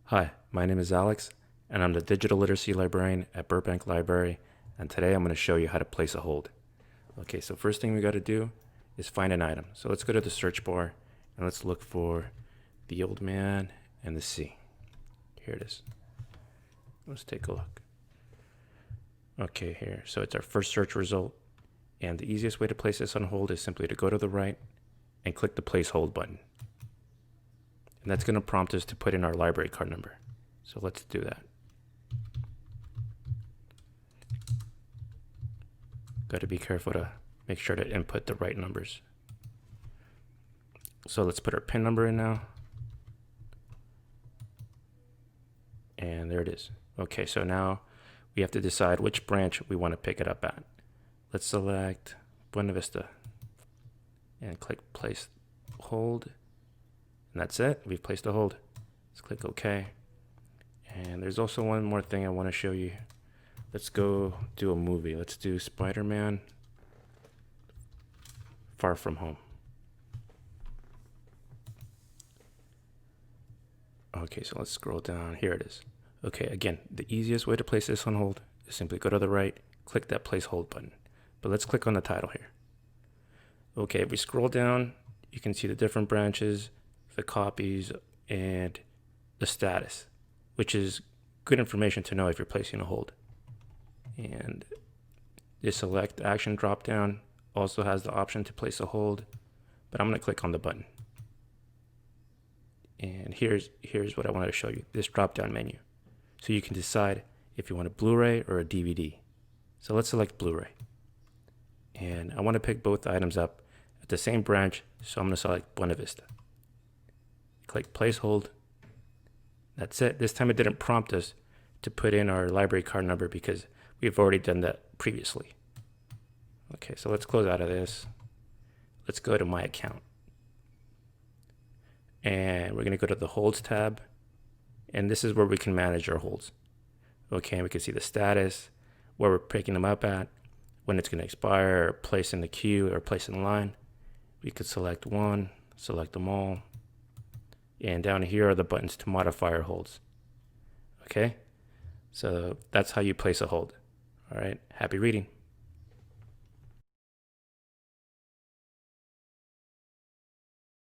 Hi, my name is Alex, and I'm the Digital Literacy Librarian at Burbank Library, and today I'm going to show you how to place a hold. Okay, so first thing we got to do is find an item. So let's go to the search bar, and let's look for the old man and the sea. Here it is. Let's take a look. Okay, here. So it's our first search result, and the easiest way to place this on hold is simply to go to the right and click the place hold button. And that's going to prompt us to put in our library card number. So let's do that. Got to be careful to make sure to input the right numbers. So let's put our PIN number in now. And there it is. Okay, so now we have to decide which branch we want to pick it up at. Let's select Buena Vista and click place hold. And that's it. We've placed a hold. Let's click OK. And there's also one more thing I want to show you. Let's go do a movie. Let's do Spider-Man Far From Home. Okay, so let's scroll down. Here it is. Okay, again, the easiest way to place this on hold is simply go to the right, click that place hold button. But let's click on the title here. Okay, if we scroll down, you can see the different branches, the copies, and the status, which is good information to know if you're placing a hold. And the select action dropdown also has the option to place a hold, but I'm going to click on the button. And here's what I wanted to show you, this drop-down menu. So you can decide if you want a Blu-ray or a DVD. So let's select Blu-ray. And I want to pick both items up at the same branch, so I'm going to select Buena Vista. Click place hold. That's it. This time it didn't prompt us to put in our library card number because we've already done that previously. Okay, so let's close out of this. Let's go to my account. And we're going to go to the holds tab. And this is where we can manage our holds. Okay, we can see the status, where we're picking them up at, when it's going to expire, or place in the queue, or place in line. We could select one, select them all. And down here are the buttons to modify our holds. Okay, so that's how you place a hold. All right, happy reading.